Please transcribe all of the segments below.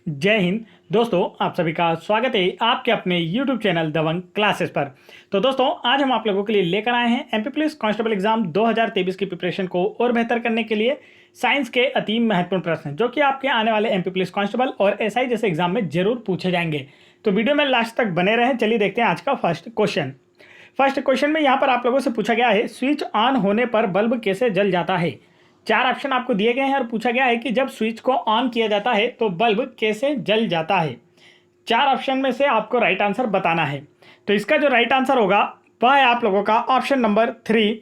जय हिंद दोस्तों, आप सभी का स्वागत है आपके अपने YouTube चैनल दबंग क्लासेस पर। तो दोस्तों, आज हम आप लोगों के लिए लेकर आए हैं एमपी पुलिस कांस्टेबल एग्जाम 2023 की प्रिपरेशन को और बेहतर करने के लिए साइंस के अति महत्वपूर्ण प्रश्न जो कि आपके आने वाले एमपी पुलिस कांस्टेबल और एसआई जैसे एग्जाम में जरूर पूछे जाएंगे। तो वीडियो में लास्ट तक बने रहें। चलिए देखते हैं आज का फर्स्ट क्वेश्चन में यहाँ पर आप लोगों से पूछा गया है, स्विच ऑन होने पर बल्ब कैसे जल जाता है। चार ऑप्शन आपको दिए गए हैं और पूछा गया है कि जब स्विच को ऑन किया जाता है तो बल्ब कैसे जल जाता है। चार ऑप्शन में से आपको राइट आंसर बताना है। तो इसका जो राइट आंसर होगा वह है आप लोगों का ऑप्शन नंबर 3,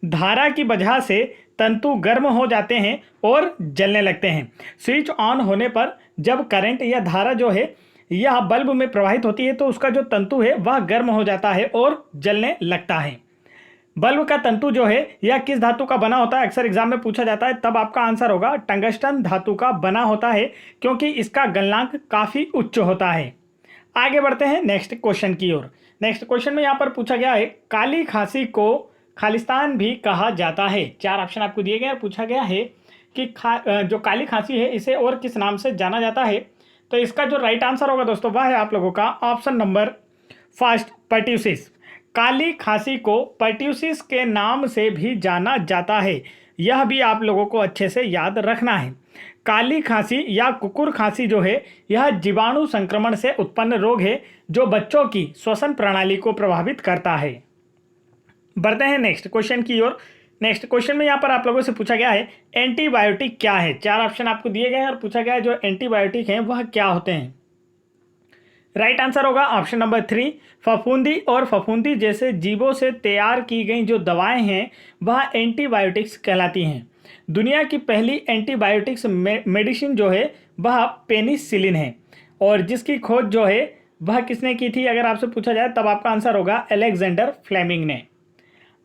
धारा की वजह से तंतु गर्म हो जाते हैं और जलने लगते हैं। स्विच ऑन होने पर जब करंट या धारा जो है यह बल्ब में प्रवाहित होती है तो उसका जो तंतु है वह गर्म हो जाता है और जलने लगता है। बल्ब का तंतु जो है यह किस धातु का बना होता है, अक्सर एग्जाम में पूछा जाता है। तब आपका आंसर होगा टंगस्टन धातु का बना होता है, क्योंकि इसका गलनांक काफी उच्च होता है। आगे बढ़ते हैं नेक्स्ट क्वेश्चन की ओर। नेक्स्ट क्वेश्चन में यहाँ पर पूछा गया है, काली खांसी को खालिस्तान भी कहा जाता है। चार ऑप्शन आपको दिए गए और पूछा गया है कि जो काली खांसी है इसे और किस नाम से जाना जाता है। तो इसका जो राइट आंसर होगा दोस्तों वह है आप लोगों का ऑप्शन नंबर फर्स्ट, पर्ट्यूसिस। काली खांसी को पर्ट्यूसिस के नाम से भी जाना जाता है, यह भी आप लोगों को अच्छे से याद रखना है। काली खांसी या कुकुर खांसी जो है यह जीवाणु संक्रमण से उत्पन्न रोग है जो बच्चों की श्वसन प्रणाली को प्रभावित करता है। बढ़ते हैं नेक्स्ट क्वेश्चन की ओर। नेक्स्ट क्वेश्चन में यहाँ पर आप लोगों से पूछा गया है, एंटीबायोटिक क्या है। चार ऑप्शन आपको दिए गए हैं और पूछा गया है जो एंटीबायोटिक हैं वह क्या होते हैं। राइट आंसर होगा ऑप्शन नंबर 3, फफूंदी और फफूंदी जैसे जीवों से तैयार की गई जो दवाएं हैं वह एंटीबायोटिक्स कहलाती हैं। दुनिया की पहली एंटीबायोटिक्स मेडिसिन जो है वह पेनिसिलिन है, और जिसकी खोज जो है वह किसने की थी अगर आपसे पूछा जाए तब आपका आंसर होगा अलेक्जेंडर फ्लेमिंग ने।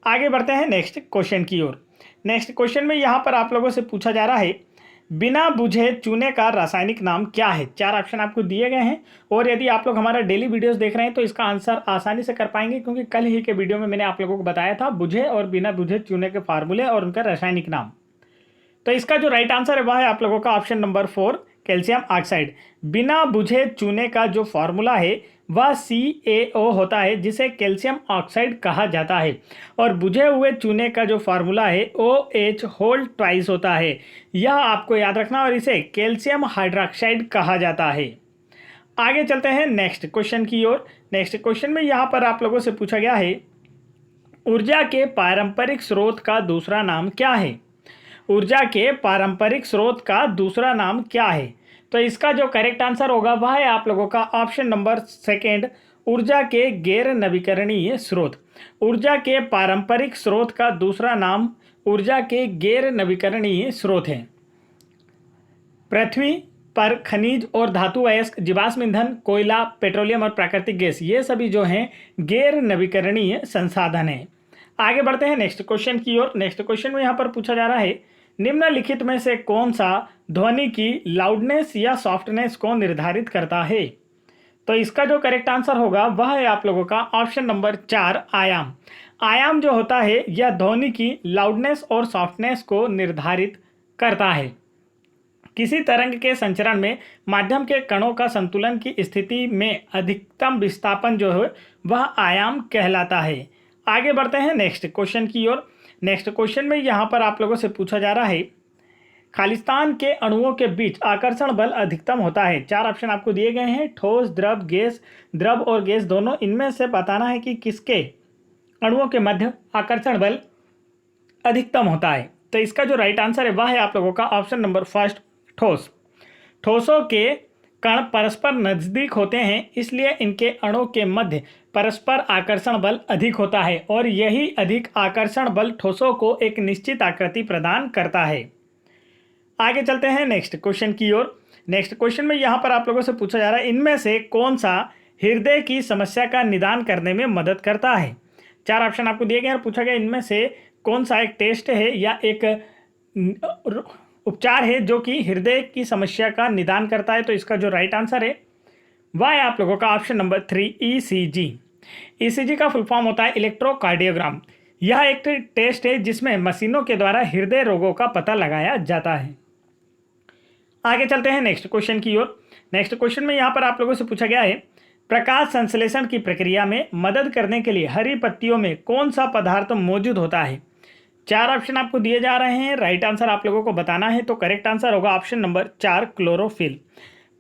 आगे बढ़ते हैं नेक्स्ट क्वेश्चन की ओर। नेक्स्ट क्वेश्चन में यहाँ पर आप लोगों से पूछा जा रहा है, बिना बुझे चूने का रासायनिक नाम क्या है। चार ऑप्शन आपको दिए गए हैं, और यदि आप लोग हमारा डेली वीडियोस देख रहे हैं तो इसका आंसर आसानी से कर पाएंगे, क्योंकि कल ही के वीडियो में मैंने आप लोगों को बताया था बुझे और बिना बुझे चूने के फार्मूले और उनका रासायनिक नाम। तो इसका जो राइट आंसर है वह है आप लोगों का ऑप्शन नंबर 4, कैल्शियम ऑक्साइड। बिना बुझे चूने का जो फॉर्मूला है वह CaO होता है, जिसे कैल्शियम ऑक्साइड कहा जाता है, और बुझे हुए चूने का जो फार्मूला है OH होल ट्वाइस होता है। यह आपको याद रखना, और इसे कैल्शियम हाइड्रोक्साइड कहा जाता है। आगे चलते हैं नेक्स्ट क्वेश्चन की ओर। नेक्स्ट क्वेश्चन में यहाँ पर आप लोगों से पूछा गया है, ऊर्जा के पारंपरिक स्रोत का दूसरा नाम क्या है। ऊर्जा के पारंपरिक स्रोत का दूसरा नाम क्या है। तो इसका जो करेक्ट आंसर होगा वह है आप लोगों का ऑप्शन नंबर 2, ऊर्जा के गैर नवीकरणीय स्रोत। ऊर्जा के पारंपरिक स्रोत का दूसरा नाम ऊर्जा के गैर नवीकरणीय स्रोत है। पृथ्वी पर खनिज और धातु अयस्क, जीवाश्म ईंधन, कोयला, पेट्रोलियम और प्राकृतिक गैस, ये सभी जो हैं गैर नवीकरणीय संसाधन हैं। आगे बढ़ते हैं नेक्स्ट क्वेश्चन की ओर। नेक्स्ट क्वेश्चन में यहाँ पर पूछा जा रहा है, निम्नलिखित में से कौन सा ध्वनि की लाउडनेस या सॉफ्टनेस को निर्धारित करता है। तो इसका जो करेक्ट आंसर होगा वह है आप लोगों का ऑप्शन नंबर 4, आयाम। आयाम जो होता है यह ध्वनि की लाउडनेस और सॉफ्टनेस को निर्धारित करता है। किसी तरंग के संचरण में माध्यम के कणों का संतुलन की स्थिति में अधिकतम विस्थापन जो है वह आयाम कहलाता है। आगे बढ़ते हैं नेक्स्ट क्वेश्चन की ओर। नेक्स्ट क्वेश्चन में यहाँ पर आप लोगों से पूछा जा रहा है, खालिस्तान के अणुओं के बीच आकर्षण बल अधिकतम होता है। चार ऑप्शन आपको दिए गए हैं, ठोस, द्रव, गैस, द्रव और गैस दोनों। इनमें से बताना है कि किसके अणुओं के मध्य आकर्षण बल अधिकतम होता है। तो इसका जो राइट आंसर है वह है आप लोगों का ऑप्शन नंबर 1, ठोस। ठोसों के कण परस्पर नजदीक होते हैं, इसलिए इनके अणुओं के मध्य परस्पर आकर्षण बल अधिक होता है, और यही अधिक आकर्षण बल ठोसों को एक निश्चित आकृति प्रदान करता है। आगे चलते हैं नेक्स्ट क्वेश्चन की ओर। नेक्स्ट क्वेश्चन में यहाँ पर आप लोगों से पूछा जा रहा है, इनमें से कौन सा हृदय की समस्या का निदान करने में मदद करता है। चार ऑप्शन आपको दिए गए और पूछा गया इनमें से कौन सा एक टेस्ट है या एक उपचार है जो कि हृदय की समस्या का निदान करता है। तो इसका जो राइट आंसर है वह है आप लोगों का ऑप्शन नंबर 3, ECG। ECG का फुल फॉर्म होता है इलेक्ट्रोकार्डियोग्राम। यह एक टेस्ट है जिसमें मशीनों के द्वारा हृदय रोगों का पता लगाया जाता है। आगे चलते हैं नेक्स्ट क्वेश्चन की ओर। नेक्स्ट क्वेश्चन में यहाँ पर आप लोगों से पूछा गया है, प्रकाश संश्लेषण की प्रक्रिया में मदद करने के लिए हरी पत्तियों में कौन सा पदार्थ मौजूद होता है। 4 ऑप्शन आपको दिए जा रहे हैं, राइट आंसर आप लोगों को बताना है। तो करेक्ट आंसर होगा ऑप्शन नंबर 4, क्लोरोफिल।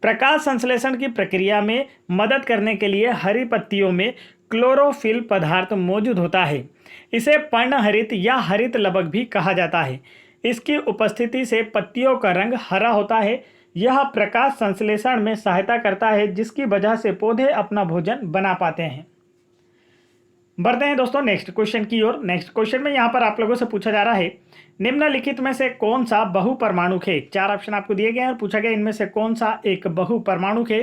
प्रकाश संश्लेषण की प्रक्रिया में मदद करने के लिए हरी पत्तियों में क्लोरोफिल पदार्थ मौजूद होता है। इसे पर्णहरित या हरित लवक भी कहा जाता है। इसकी उपस्थिति से पत्तियों का रंग हरा होता है। यह प्रकाश संश्लेषण में सहायता करता है, जिसकी वजह से पौधे अपना भोजन बना पाते हैं। बढ़ते हैं दोस्तों नेक्स्ट क्वेश्चन की ओर। नेक्स्ट क्वेश्चन में यहाँ पर आप लोगों से पूछा जा रहा है, निम्नलिखित में से कौन सा बहुपरमाणुक है। 4 ऑप्शन आपको दिए गए हैं और पूछा गया इनमें से कौन सा एक बहुपरमाणुक है।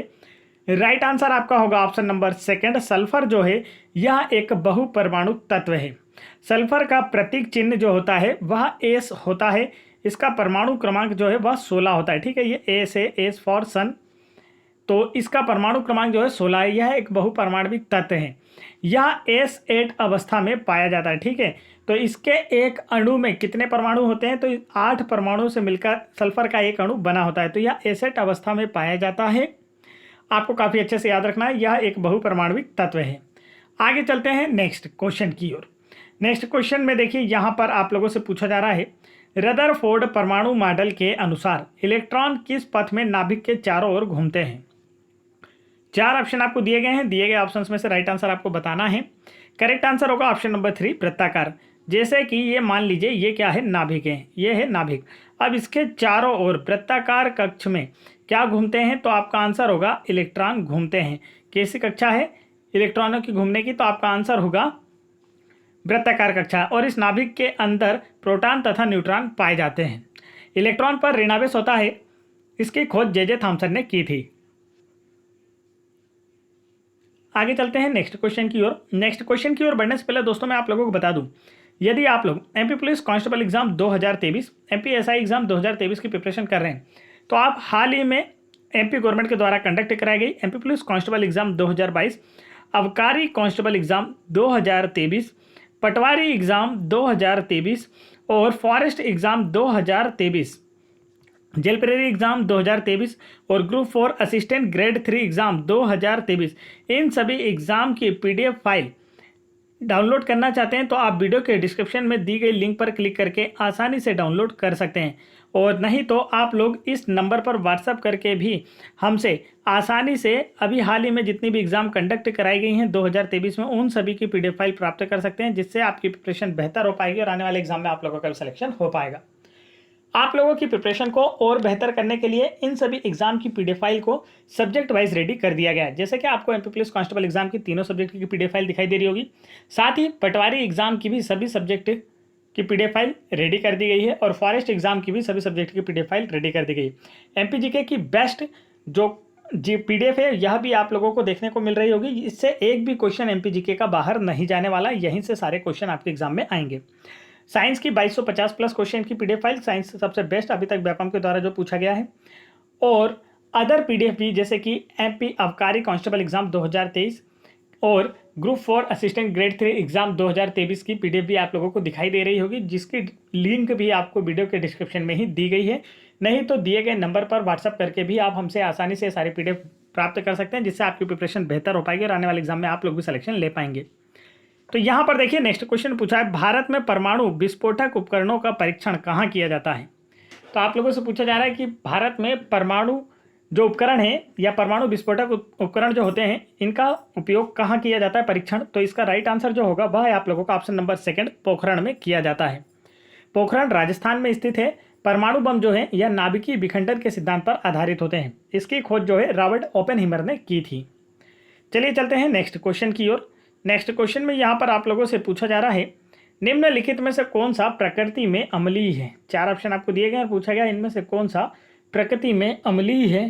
राइट आंसर आपका होगा ऑप्शन नंबर 2, सल्फर जो है यह एक बहुपरमाणुक तत्व है। सल्फर का प्रतीक चिन्ह जो होता है वह एस होता है। इसका परमाणु क्रमांक जो है वह 16 होता है। ठीक है, ये एस है, एस फॉर सन, तो इसका परमाणु क्रमांक जो है 16 है। यह एक बहुपरमाणविक तत्व है। यह S8 अवस्था में पाया जाता है। ठीक है, तो इसके एक अणु में कितने परमाणु होते हैं, तो 8 परमाणु से मिलकर सल्फर का एक अणु बना होता है। तो यह S8 अवस्था में पाया जाता है। आपको काफ़ी अच्छे से याद रखना है, यह एक बहुपरमाणविक तत्व है। आगे चलते हैं नेक्स्ट क्वेश्चन की ओर। नेक्स्ट क्वेश्चन में देखिए यहाँ पर आप लोगों से पूछा जा रहा है, रदरफोर्ड परमाणु मॉडल के अनुसार इलेक्ट्रॉन किस पथ में नाभिक के चारों ओर घूमते हैं। 4 ऑप्शन आपको दिए गए हैं। दिए गए ऑप्शंस में से राइट आंसर आपको बताना है। करेक्ट आंसर होगा ऑप्शन नंबर 3, वृत्ताकार। जैसे कि ये मान लीजिए ये क्या है, नाभिक है, ये है नाभिक। अब इसके चारों ओर वृत्ताकार कक्ष में क्या घूमते हैं, तो आपका आंसर होगा इलेक्ट्रॉन घूमते हैं। कैसी कक्षा है इलेक्ट्रॉनों की घूमने की, तो आपका आंसर होगा वृत्ताकार कक्षा। और इस नाभिक के अंदर प्रोटॉन तथा न्यूट्रॉन पाए जाते हैं। इलेक्ट्रॉन पर ऋणावेश होता है। इसकी खोज जे थॉमसन ने की थी। आगे चलते हैं नेक्स्ट क्वेश्चन की ओर। नेक्स्ट क्वेश्चन की ओर बढ़ने से पहले दोस्तों मैं आप लोगों को बता दूं, यदि आप लोग MP police constable exam 2023, MP SI exam 2023 की प्रिपरेशन कर रहे हैं, तो आप हाल ही में एमपी गवर्नमेंट के द्वारा कंडक्ट कराई गई एमपी पुलिस कांस्टेबल एग्जाम 2022, अबकारी कांस्टेबल एग्जाम 2023, पटवारी एग्जाम 2023 और फॉरेस्ट एग्जाम 2023, जेल प्रेरी एग्जाम 2023 और ग्रुप 4 असिस्टेंट ग्रेड 3 एग्जाम 2023, इन सभी एग्जाम की पीडीएफ फाइल डाउनलोड करना चाहते हैं तो आप वीडियो के डिस्क्रिप्शन में दी गई लिंक पर क्लिक करके आसानी से डाउनलोड कर सकते हैं। और नहीं तो आप लोग इस नंबर पर व्हाट्सएप करके भी हमसे आसानी से अभी हाल ही में जितनी भी एग्ज़ाम कंडक्ट कराई गई हैं 2023 में, उन सभी की पीडीएफ फाइल प्राप्त कर सकते हैं, जिससे आपकी प्रिपरेशन बेहतर हो पाएगी और आने वाले एग्जाम में आप लोगों का भी सिलेक्शन हो पाएगा। आप लोगों की प्रिपरेशन को और बेहतर करने के लिए इन सभी एग्जाम की पीडीएफ फाइल को सब्जेक्ट वाइज रेडी कर दिया गया है। जैसे कि आपको एमपी पुलिस कांस्टेबल एग्जाम की तीनों सब्जेक्ट की पीडीएफ फाइल दिखाई दे रही होगी, साथ ही पटवारी एग्जाम की भी सभी सब्जेक्ट की पीडीएफ फाइल रेडी कर दी गई है और फॉरेस्ट एग्जाम की भी सभी सब्जेक्ट की पीडीएफ फाइल रेडी कर दी गई है। एमपीजीके की बेस्ट जो पीडीएफ है यह भी आप लोगों को देखने को मिल रही होगी। इससे एक भी क्वेश्चन एमपीजीके का बाहर नहीं जाने वाला, यहीं से सारे क्वेश्चन आपके एग्जाम में आएंगे। साइंस की 2250 प्लस क्वेश्चन की पीडीएफ फाइल, साइंस सबसे बेस्ट अभी तक व्यापम के द्वारा जो पूछा गया है, और अदर पीडीएफ भी जैसे कि एमपी अबकारी कांस्टेबल एग्जाम 2023 और ग्रुप 4 असिस्टेंट ग्रेड 3 एग्जाम 2023 की पीडीएफ भी आप लोगों को दिखाई दे रही होगी, जिसकी लिंक भी आपको वीडियो के डिस्क्रिप्शन में ही दी गई है। नहीं तो दिए गए नंबर पर व्हाट्सअप करके भी आप हमसे आसानी से सारी पीडीएफ प्राप्त कर सकते हैं, जिससे आपकी प्रिपरेशन बेहतर हो पाएगी और आने वाले एग्जाम में आप लोग भी सिलेक्शन ले पाएंगे। तो यहाँ पर देखिए नेक्स्ट क्वेश्चन पूछा है, भारत में परमाणु विस्फोटक उपकरणों का परीक्षण कहाँ किया जाता है। तो आप लोगों से पूछा जा रहा है कि भारत में परमाणु जो उपकरण है या परमाणु विस्फोटक उपकरण जो होते हैं, इनका उपयोग कहाँ किया जाता है परीक्षण। तो इसका राइट आंसर जो होगा वह है आप लोगों का ऑप्शन नंबर 2, पोखरण में किया जाता है। पोखरण राजस्थान में स्थित है। परमाणु बम जो है यह नाभिकीय विखंडन के सिद्धांत पर आधारित होते हैं। इसकी खोज जो है रॉबर्ट ओपेनहीमर ने की थी। चलिए चलते हैं नेक्स्ट क्वेश्चन की ओर। नेक्स्ट क्वेश्चन में यहाँ पर आप लोगों से पूछा जा रहा है, निम्नलिखित में से कौन सा प्रकृति में अम्लीय है। 4 ऑप्शन आपको दिए गए और पूछा गया इनमें से कौन सा प्रकृति में अम्लीय है।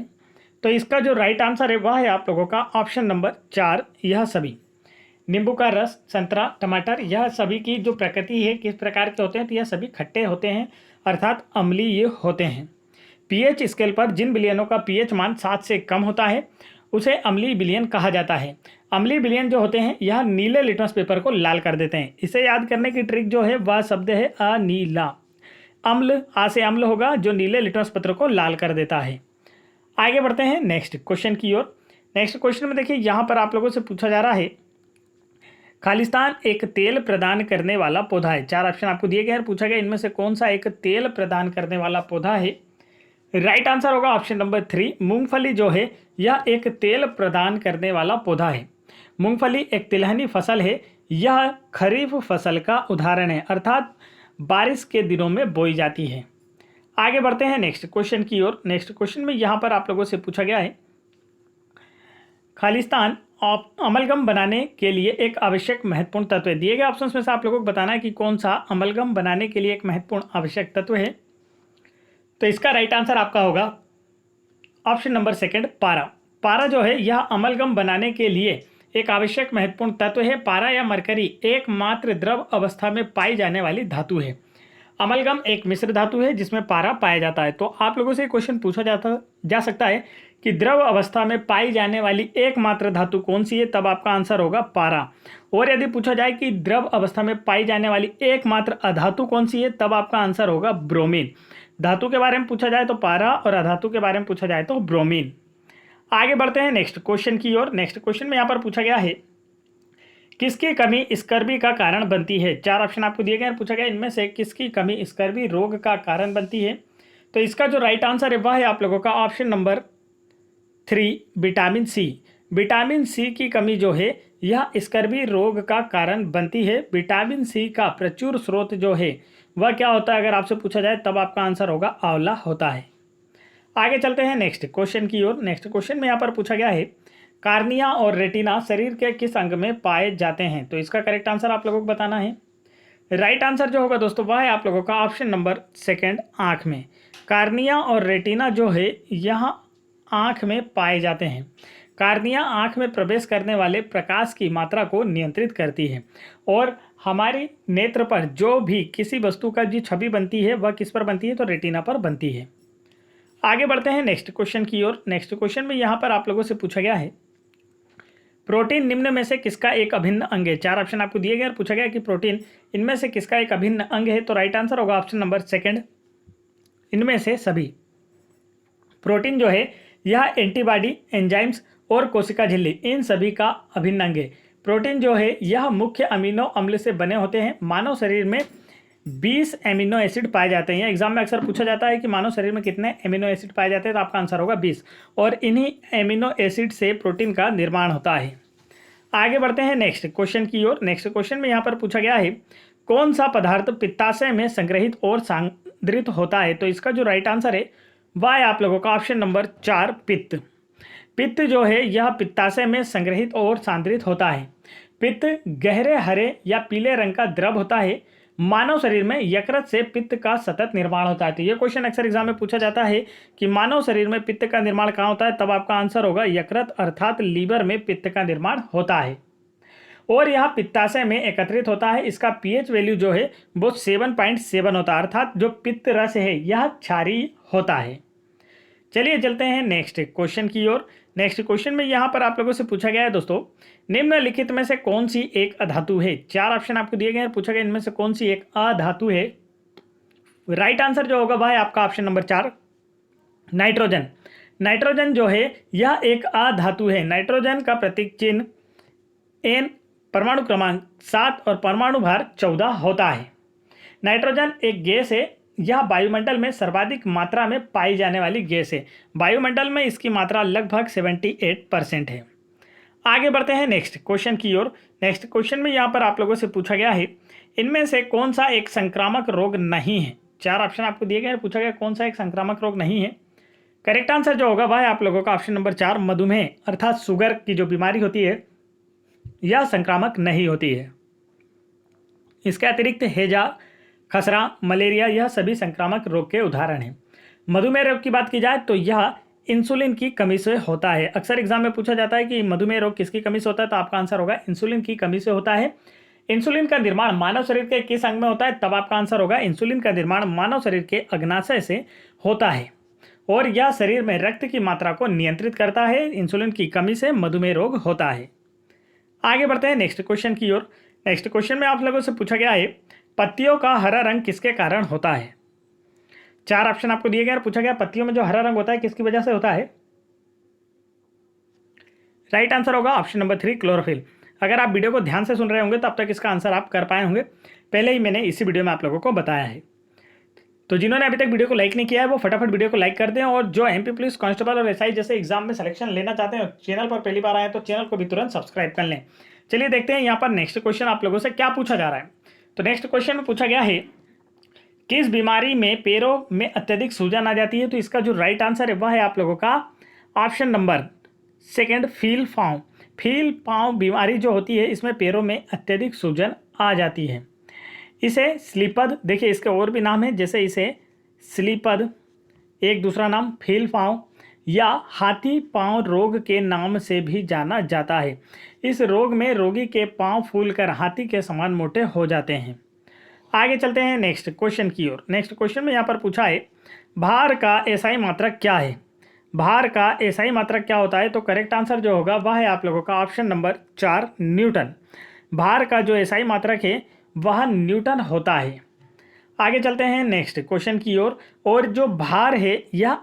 तो इसका जो राइट आंसर है वह है आप लोगों का ऑप्शन नंबर 4, यह सभी। नींबू का रस, संतरा, टमाटर, यह सभी की जो प्रकृति है किस प्रकार के होते हैं, तो यह सभी खट्टे होते हैं, अर्थात अम्लीय होते हैं। पीएच स्केल पर जिन विलयनों का पीएच मान 7 से कम होता है उसे अम्लीय विलयन कहा जाता है। अम्लीय विलयन जो होते हैं यह नीले लिटमस पेपर को लाल कर देते हैं। इसे याद करने की ट्रिक जो है वह शब्द है अनीला। अम्ल, आ से अम्ल होगा जो नीले लिटमस पत्र को लाल कर देता है। आगे बढ़ते हैं नेक्स्ट क्वेश्चन की ओर। नेक्स्ट क्वेश्चन में देखिए यहाँ पर आप लोगों से पूछा जा रहा है, खालिस्तान एक तेल प्रदान करने वाला पौधा है। 4 ऑप्शन आपको दिए गए हैं, पूछा गया इनमें से कौन सा एक तेल प्रदान करने वाला पौधा है। राइट आंसर होगा ऑप्शन नंबर 3, मूंगफली जो है यह एक तेल प्रदान करने वाला पौधा है। मूंगफली एक तिलहनी फसल है, यह खरीफ फसल का उदाहरण है, अर्थात बारिश के दिनों में बोई जाती है। आगे बढ़ते हैं नेक्स्ट क्वेश्चन की ओर। नेक्स्ट क्वेश्चन में यहाँ पर आप लोगों से पूछा गया है, खालिस्तान अमलगम बनाने के लिए एक आवश्यक महत्वपूर्ण तत्व है। दिए गए ऑप्शंस में से आप लोगों को बताना है कि कौन सा अमलगम बनाने के लिए एक महत्वपूर्ण आवश्यक तत्व है। तो इसका राइट आंसर आपका होगा ऑप्शन नंबर 2, पारा। पारा जो है यह अमलगम बनाने के लिए एक आवश्यक महत्वपूर्ण तत्व है। पारा या मरकरी एकमात्र द्रव अवस्था में पाई जाने वाली धातु है। अमलगम एक मिश्र धातु है जिसमें पारा पाया जाता है। तो आप लोगों से क्वेश्चन पूछा जा सकता है कि द्रव अवस्था में पाई जाने वाली एकमात्र धातु कौन सी है, तब आपका आंसर होगा पारा। और यदि पूछा जाए कि द्रव अवस्था में पाई जाने वाली एकमात्र अधातु कौन सी है, तब आपका आंसर होगा ब्रोमीन। धातु के बारे में पूछा जाए तो पारा और अधातु के बारे में पूछा जाए तो ब्रोमीन। आगे बढ़ते हैं नेक्स्ट क्वेश्चन की ओर। नेक्स्ट क्वेश्चन में यहाँ पर पूछा गया है, किसकी कमी स्कर्वी का कारण बनती है। 4 ऑप्शन आपको दिए गए हैं, पूछा गया इनमें से किसकी कमी स्कर्वी रोग का कारण बनती है। तो इसका जो राइट आंसर है वह है आप लोगों का option number 3, vitamin C. Vitamin C की कमी जो है यह स्कर्वी रोग का कारण बनती है। विटामिन सी का प्रचुर स्रोत जो है वह क्या होता है, अगर आपसे पूछा जाए तब आपका आंसर होगा आंवला होता है। आगे चलते हैं नेक्स्ट क्वेश्चन की ओर। नेक्स्ट क्वेश्चन में यहाँ पर पूछा गया है, कार्निया और रेटिना शरीर के किस अंग में पाए जाते हैं। तो इसका करेक्ट आंसर आप लोगों को बताना है। राइट आंसर जो होगा दोस्तों वह है आप लोगों का ऑप्शन नंबर 2, आँख में। कार्निया और रेटिना जो है यहाँ आँख में पाए जाते हैं। कार्निया आँख में प्रवेश करने वाले प्रकाश की मात्रा को नियंत्रित करती है और हमारी नेत्र पर जो भी किसी वस्तु का जो छवि बनती है वह किस पर बनती है, तो रेटिना पर बनती है। आगे बढ़ते हैं नेक्स्ट क्वेश्चन की ओर। नेक्स्ट क्वेश्चन में यहाँ पर आप लोगों से पूछा गया है, प्रोटीन निम्न में से किसका एक अभिन्न अंग है। 4 ऑप्शन आपको दिए गए और पूछा गया कि प्रोटीन इनमें से किसका एक अभिन्न अंग है। तो राइट आंसर होगा ऑप्शन नंबर 2, इनमें से सभी। प्रोटीन जो है यह एंटीबॉडी, एंजाइम्स और कोशिका झिल्ली इन सभी का अभिन्न अंग है। प्रोटीन जो है यह मुख्य अमीनो अम्ल से बने होते हैं। मानव शरीर में 20 एमिनो एसिड पाए जाते हैं। एग्जाम में अक्सर पूछा जाता है कि मानव शरीर में कितने एमिनो एसिड पाए जाते हैं, तो आपका आंसर होगा 20। और इन्हीं एमिनो एसिड से प्रोटीन का निर्माण होता है। आगे बढ़ते हैं नेक्स्ट क्वेश्चन की ओर। नेक्स्ट क्वेश्चन में यहाँ पर पूछा गया है, कौन सा पदार्थ पित्ताशय में संग्रहित और सांद्रित होता है। तो इसका जो राइट आंसर है वह है आप लोगों का ऑप्शन नंबर 4, पित्त। पित्त जो है यह पित्ताशय में संग्रहित और सांद्रित होता है। पित्त गहरे हरे या पीले रंग का द्रव होता है। मानव शरीर में यकृत से पित्त का सतत निर्माण होता है। तो ये क्वेश्चन अक्सर एग्जाम में पूछा जाता है कि मानव शरीर में पित्त का निर्माण कहाँ होता है, तब आपका आंसर होगा यकृत अर्थात लीवर में पित्त का निर्माण होता है और यह पित्ताशय में एकत्रित होता है। इसका पीएच वैल्यू जो है वो 7.7 होता है, अर्थात जो पित्त रस है यह क्षारीय होता है। चलिए चलते हैं नेक्स्ट क्वेश्चन की ओर। नेक्स्ट क्वेश्चन में यहाँ पर आप लोगों से पूछा गया है दोस्तों, निम्नलिखित में से कौन सी एक अधातु है। 4 ऑप्शन आपको दिए गए हैं, पूछा गया इनमें से कौन सी एक अधातु है। राइट आंसर जो होगा वह है आपका ऑप्शन नंबर 4, नाइट्रोजन। नाइट्रोजन जो है यह एक अधातु है। नाइट्रोजन का प्रतीक चिन्ह N, परमाणु क्रमांक 7 और परमाणु भार 14 होता है। नाइट्रोजन एक गैस है, यह वायुमंडल में सर्वाधिक मात्रा में पाई जाने वाली गैस है। वायुमंडल में इसकी मात्रा लगभग 78% है। आगे बढ़ते हैं नेक्स्ट क्वेश्चन की ओर। नेक्स्ट क्वेश्चन में यहाँ पर आप लोगों से पूछा गया है, इनमें से कौन सा एक संक्रामक रोग नहीं है। 4 ऑप्शन आपको दिए गए हैं, पूछा गया कौन सा एक संक्रामक रोग नहीं है। करेक्ट आंसर जो होगा वह है आप लोगों का ऑप्शन नंबर 4, मधुमेह अर्थात शुगर की जो बीमारी होती है यह संक्रामक नहीं होती है। इसके अतिरिक्त हैजा, खसरा, मलेरिया यह सभी संक्रामक रोग के उदाहरण हैं। मधुमेह रोग की बात की जाए तो यह इंसुलिन की कमी से होता है। अक्सर एग्जाम में पूछा जाता है कि मधुमेह रोग किसकी कमी से होता है, तो आपका आंसर होगा इंसुलिन की कमी से होता है। इंसुलिन का निर्माण मानव शरीर के किस अंग में होता है, तब आपका आंसर होगा इंसुलिन का निर्माण मानव शरीर के अग्नाशय से होता है और यह शरीर में रक्त की मात्रा को नियंत्रित करता है। इंसुलिन की कमी से मधुमेह रोग होता है। आगे बढ़ते हैं नेक्स्ट क्वेश्चन की ओर। नेक्स्ट क्वेश्चन में आप लोगों से पूछा गया है, पत्तियों का हरा रंग किसके कारण होता है। 4 ऑप्शन आपको दिए गए और पूछा गया पत्तियों में जो हरा रंग होता है किसकी वजह से होता है? राइट आंसर होगा ऑप्शन नंबर 3 क्लोरोफिल। अगर आप वीडियो को ध्यान से सुन रहे होंगे तो अब तक इसका आंसर आप कर पाए होंगे, पहले ही मैंने इसी वीडियो में आप लोगों को बताया है। तो जिन्होंने अभी तक वीडियो को लाइक नहीं किया है वो फटाफट वीडियो को लाइक कर दें, और जो एमपी पुलिस कांस्टेबल और एसआई जैसे एग्जाम में सिलेक्शन लेना चाहते हैं, चैनल पर पहली बार आए तो चैनल को भी तुरंत सब्सक्राइब कर लें। चलिए देखते हैं यहाँ पर नेक्स्ट क्वेश्चन आप लोगों से क्या पूछा जा रहा है। तो नेक्स्ट क्वेश्चन में पूछा गया है किस बीमारी में पैरों में अत्यधिक सूजन आ जाती है? तो इसका जो राइट आंसर है वह है आप लोगों का ऑप्शन नंबर 2 फील पाँव। फील पाँव बीमारी जो होती है इसमें पैरों में अत्यधिक सूजन आ जाती है। इसे स्लीपद, देखिए इसके और भी नाम है, जैसे इसे स्लीपद, एक दूसरा नाम फील पाँव या हाथी पाँव रोग के नाम से भी जाना जाता है। इस रोग में रोगी के पाँव फूलकर हाथी के समान मोटे हो जाते हैं। आगे चलते हैं नेक्स्ट क्वेश्चन की ओर। नेक्स्ट क्वेश्चन में यहाँ पर पूछा है भार का एसआई मात्रक क्या है? भार का एसआई मात्रक क्या होता है? तो करेक्ट आंसर जो होगा वह है आप लोगों का ऑप्शन नंबर 4 न्यूटन। भार का जो एसआई मात्रक है वह न्यूटन होता है। आगे चलते हैं नेक्स्ट क्वेश्चन की ओर। और जो भार है यह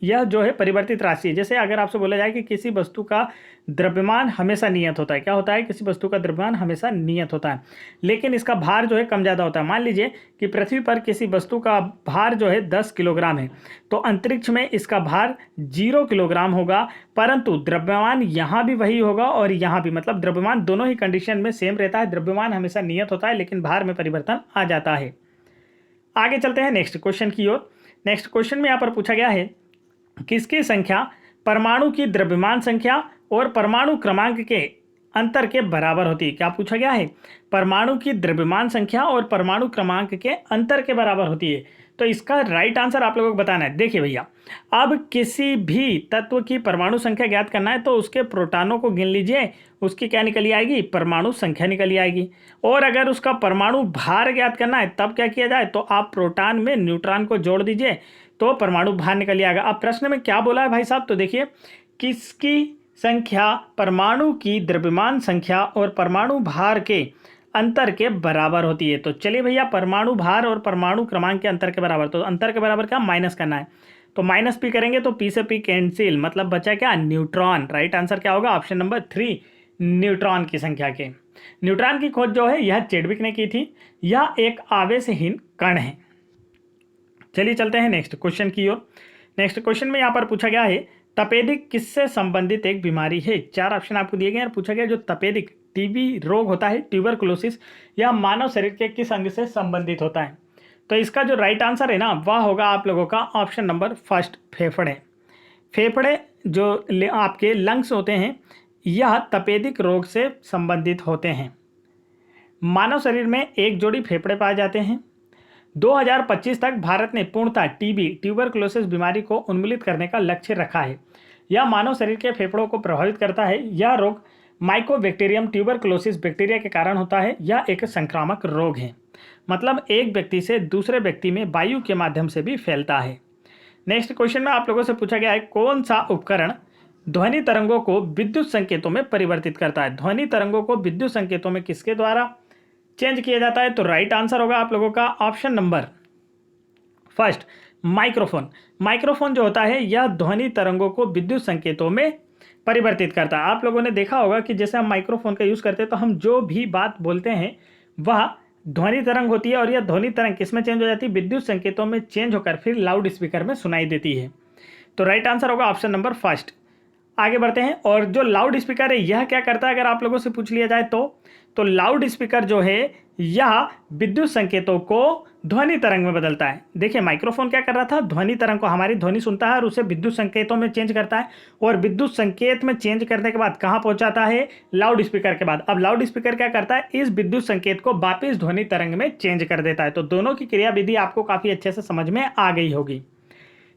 यह जो है परिवर्तित राशि है। जैसे अगर आपसे बोला जाए कि किसी वस्तु का द्रव्यमान हमेशा नियत होता है, क्या होता है? किसी वस्तु का द्रव्यमान हमेशा नियत होता है, लेकिन इसका भार जो है कम ज़्यादा होता है। मान लीजिए कि पृथ्वी पर किसी वस्तु का भार जो है 10 किलोग्राम है, तो अंतरिक्ष में इसका भार 0 किलोग्राम होगा, परंतु द्रव्यमान यहाँ भी वही होगा और यहाँ भी, मतलब द्रव्यमान दोनों ही कंडीशन में सेम रहता है। द्रव्यमान हमेशा नियत होता है लेकिन भार में परिवर्तन आ जाता है। आगे चलते हैं नेक्स्ट क्वेश्चन की ओर। नेक्स्ट क्वेश्चन में यहाँ पर पूछा गया है किसकी संख्या परमाणु की द्रव्यमान संख्या और परमाणु क्रमांक के अंतर के बराबर होती है? क्या पूछा गया है? परमाणु की द्रव्यमान संख्या और परमाणु क्रमांक के अंतर के बराबर होती है। तो इसका राइट आंसर आप लोगों को बताना है। देखिए भैया, अब किसी भी तत्व की परमाणु संख्या ज्ञात करना है तो उसके प्रोटॉनों को गिन लीजिए, उसकी क्या निकली आएगी? परमाणु संख्या निकली आएगी। और अगर उसका परमाणु भार ज्ञात करना है तब क्या किया जाए? तो आप प्रोटॉन में न्यूट्रॉन को जोड़ दीजिए तो परमाणु भार निकल आएगा। अब प्रश्न में क्या बोला है भाई साहब? तो देखिए, किसकी संख्या परमाणु की द्रव्यमान संख्या और परमाणु भार के अंतर के बराबर होती है? तो चलिए भैया, परमाणु भार और परमाणु क्रमांक के अंतर के बराबर, तो अंतर के बराबर क्या? माइनस करना है। तो माइनस पी करेंगे तो पी से पी कैंसिल, मतलब बचा क्या? न्यूट्रॉन। राइट आंसर क्या होगा? ऑप्शन नंबर 3 न्यूट्रॉन की संख्या के। न्यूट्रॉन की खोज जो है यह चेडविक ने की थी। यह एक आवेशहीन कण है। चलिए चलते हैं नेक्स्ट क्वेश्चन की ओर। नेक्स्ट क्वेश्चन में यहाँ पर पूछा गया है तपेदिक किससे संबंधित एक बीमारी है? 4 ऑप्शन आपको दिए गए हैं और पूछा गया जो तपेदिक टीबी रोग होता है, ट्यूबरकुलोसिस, यह मानव शरीर के किस अंग से संबंधित होता है? तो इसका जो राइट आंसर है ना वह होगा आप लोगों का ऑप्शन नंबर 1 फेफड़े। फेफड़े जो आपके लंग्स होते हैं यह तपेदिक रोग से संबंधित होते हैं। मानव शरीर में एक जोड़ी फेफड़े पाए जाते हैं। 2025 तक भारत ने पूर्णतः टीबी ट्यूबरकुलोसिस बीमारी को उन्मूलित करने का लक्ष्य रखा है। यह मानव शरीर के फेफड़ों को प्रभावित करता है। यह रोग माइकोबैक्टीरियम ट्यूबरकुलोसिस बैक्टीरिया के कारण होता है। यह एक संक्रामक रोग है, मतलब एक व्यक्ति से दूसरे व्यक्ति में वायु के माध्यम से भी फैलता है। नेक्स्ट क्वेश्चन में आप लोगों से पूछा गया है कौन सा उपकरण ध्वनि तरंगों को विद्युत संकेतों में परिवर्तित करता है? ध्वनि तरंगों को विद्युत संकेतों में किसके द्वारा चेंज किया जाता है? तो राइट आंसर होगा आप लोगों का ऑप्शन नंबर 1 माइक्रोफोन। माइक्रोफोन जो होता है यह ध्वनि तरंगों को विद्युत संकेतों में परिवर्तित करता है। आप लोगों ने देखा होगा कि जैसे हम माइक्रोफोन का यूज़ करते हैं तो हम जो भी बात बोलते हैं वह ध्वनि तरंग होती है, और यह ध्वनि तरंग किस में चेंज हो जाती है? विद्युत संकेतों में चेंज होकर फिर लाउड स्पीकर में सुनाई देती है। तो राइट आंसर होगा ऑप्शन नंबर 1। आगे बढ़ते हैं। और जो लाउड स्पीकर है यह क्या करता है अगर आप लोगों से पूछ लिया जाए तो लाउड स्पीकर जो है यह विद्युत संकेतों को ध्वनि तरंग में बदलता है। देखिए, माइक्रोफोन क्या कर रहा था? ध्वनि तरंग को, हमारी ध्वनि सुनता है और उसे विद्युत संकेतों में चेंज करता है, और विद्युत संकेत में चेंज करने के बाद कहाँ पहुंचाता है? लाउड स्पीकर के बाद। अब लाउड स्पीकर क्या करता है? इस विद्युत संकेत को वापिस ध्वनि तरंग में चेंज कर देता है। तो दोनों की क्रियाविधि आपको काफी अच्छे से समझ में आ गई होगी।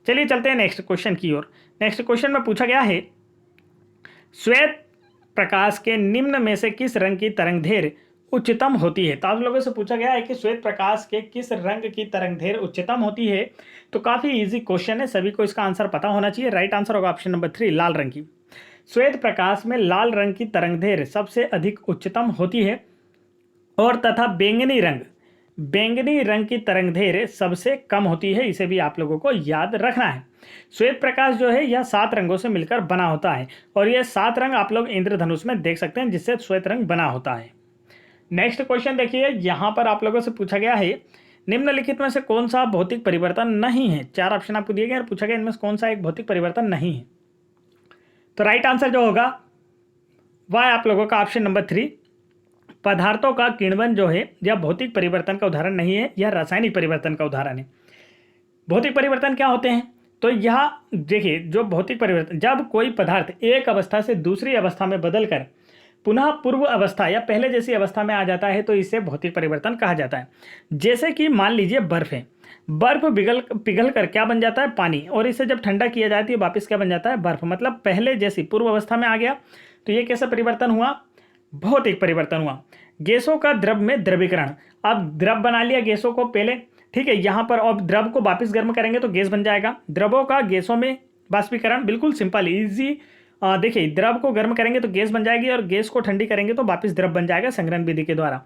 चलिए चलते हैं नेक्स्ट क्वेश्चन की ओर। नेक्स्ट क्वेश्चन में पूछा गया है श्वेत प्रकाश के निम्न में से किस रंग की तरंगदैर्घ्य उच्चतम होती है? तो आप लोगों से पूछा गया है कि श्वेत प्रकाश के किस रंग की तरंगदैर्घ्य उच्चतम होती है। तो काफी इजी क्वेश्चन है, सभी को इसका आंसर पता होना चाहिए। राइट आंसर होगा ऑप्शन नंबर 3 लाल रंग की। श्वेत प्रकाश में लाल रंग की तरंगदैर्घ्य सबसे अधिक उच्चतम होती है, और तथा बैंगनी रंग बैंगनी रंग की तरंगधैर्घ्य सबसे कम होती है, इसे भी आप लोगों को याद रखना है। श्वेत प्रकाश जो है यह 7 रंगों से मिलकर बना होता है और यह 7 रंग आप लोग इंद्रधनुष में देख सकते हैं जिससे श्वेत रंग बना होता है। नेक्स्ट क्वेश्चन देखिए, यहां पर आप लोगों से पूछा गया है निम्नलिखित में से कौन सा भौतिक परिवर्तन नहीं है। 4 ऑप्शन आपको दिए गए और पूछा गया इनमें से कौन सा एक भौतिक परिवर्तन नहीं है। तो राइट आंसर जो होगा वह आप लोगों का ऑप्शन नंबर 3, पदार्थों का किण्वन जो है यह भौतिक परिवर्तन का उदाहरण नहीं है, यह रासायनिक परिवर्तन का उदाहरण है। भौतिक परिवर्तन क्या होते हैं, तो यह देखिए जो भौतिक परिवर्तन, जब कोई पदार्थ एक अवस्था से दूसरी अवस्था में बदलकर पुनः पूर्व अवस्था या पहले जैसी अवस्था में आ जाता है तो इसे भौतिक परिवर्तन कहा जाता है। जैसे कि मान लीजिए बर्फ है, बर्फ पिघल कर क्या बन जाता है, पानी, और इसे जब ठंडा किया जाता है वापस क्या बन जाता है, बर्फ, मतलब पहले जैसी पूर्व अवस्था में आ गया। तो ये कैसा परिवर्तन हुआ, भौतिक परिवर्तन हुआ। गैसों का द्रव में द्रवीकरण, अब द्रव बना लिया गैसों को पहले, ठीक है, यहाँ पर अब द्रव को वापस गर्म करेंगे तो गैस बन जाएगा। द्रवों का गैसों में वाष्पीकरण, बिल्कुल सिंपल इजी। देखिए द्रव को गर्म करेंगे तो गैस बन जाएगी और गैस को ठंडी करेंगे तो वापस द्रव बन जाएगा संघनन विधि के द्वारा।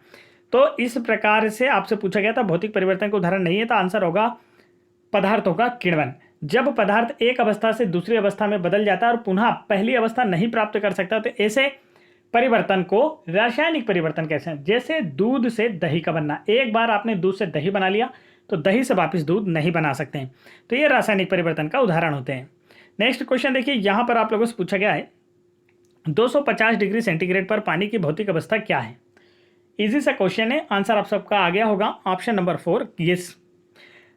तो इस प्रकार से आपसे पूछा गया था भौतिक परिवर्तन का उदाहरण नहीं है, तो आंसर होगा पदार्थों का किण्वन। जब पदार्थ एक अवस्था से दूसरी अवस्था में बदल जाता है और पुनः पहली अवस्था नहीं प्राप्त कर सकता तो ऐसे परिवर्तन को रासायनिक परिवर्तन कहते हैं। जैसे दूध से दही का बनना, एक बार आपने दूध से दही बना लिया तो दही से वापस दूध नहीं बना सकते हैं, तो ये रासायनिक परिवर्तन का उदाहरण होते हैं। नेक्स्ट क्वेश्चन देखिए, यहां पर आप लोगों से पूछा गया है 250 डिग्री सेंटीग्रेड पर पानी की भौतिक अवस्था क्या है। इजी सा क्वेश्चन है, आंसर आप सबका आ गया होगा ऑप्शन नंबर 4, यस।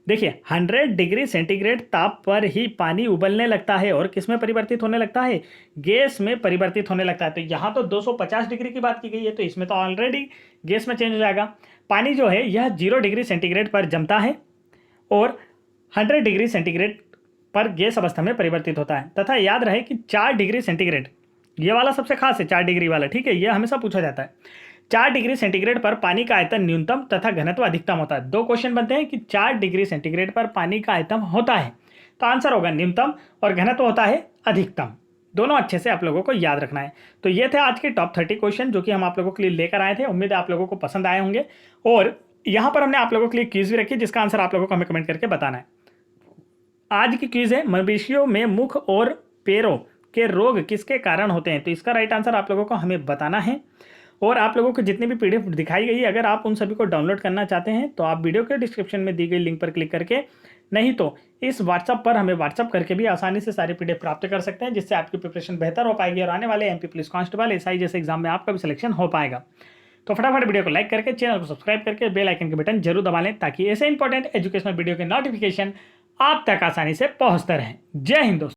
देखिए 100 डिग्री सेंटीग्रेड ताप पर ही पानी उबलने लगता है और किस में परिवर्तित होने लगता है, गैस में परिवर्तित होने लगता है। तो यहाँ तो 250 डिग्री की बात की गई है तो इसमें तो ऑलरेडी गैस में चेंज हो जाएगा। पानी जो है यह 0 डिग्री सेंटीग्रेड पर जमता है और 100 डिग्री सेंटीग्रेड पर गैस अवस्था में परिवर्तित होता है। तथा याद रहे कि 4 डिग्री सेंटीग्रेड, ये वाला सबसे खास है 4 डिग्री वाला, ठीक है, ये हमेशा पूछा जाता है। 4 डिग्री सेंटीग्रेड पर पानी का आयतन न्यूनतम तथा घनत्व अधिकतम होता है। 2 क्वेश्चन बनते हैं कि 4 डिग्री सेंटीग्रेड पर पानी का आयतन होता है, तो आंसर होगा न्यूनतम, और घनत्व होता है अधिकतम। दोनों अच्छे से आप लोगों को याद रखना है। तो ये थे आज के टॉप 30 क्वेश्चन जो कि हम आप लोगों के लिए लेकर आए थे। उम्मीद है आप लोगों को पसंद आए होंगे। और यहाँ पर हमने आप लोगों के लिए क्विज भी रखी जिसका आंसर आप लोगों को हमें कमेंट करके बताना है। आज की क्विज है, मवेशियों में मुख और पैरों के रोग किसके कारण होते हैं, तो इसका राइट आंसर आप लोगों को हमें बताना है। और आप लोगों को जितनी भी पीडीएफ दिखाई गई, अगर आप उन सभी को डाउनलोड करना चाहते हैं तो आप वीडियो के डिस्क्रिप्शन में दी गई लिंक पर क्लिक करके, नहीं तो इस व्हाट्सअप पर हमें व्हाट्सअप करके भी आसानी से सारी पीडीएफ प्राप्त कर सकते हैं, जिससे आपकी प्रिपरेशन बेहतर हो पाएगी और आने वाले एमपी पुलिस कांस्टेबल एसआई जैसे एग्जाम में आपका भी सिलेक्शन हो पाएगा। तो फटाफट वीडियो को लाइक करके चैनल को सब्सक्राइब करके बेल आइकन के बटन जरूर दबा लें ताकि ऐसे इंपॉर्टेंट एजुकेशनल वीडियो के नोटिफिकेशन आप तक आसानी से पहुंचते रहें। जय हिंद दोस्तों।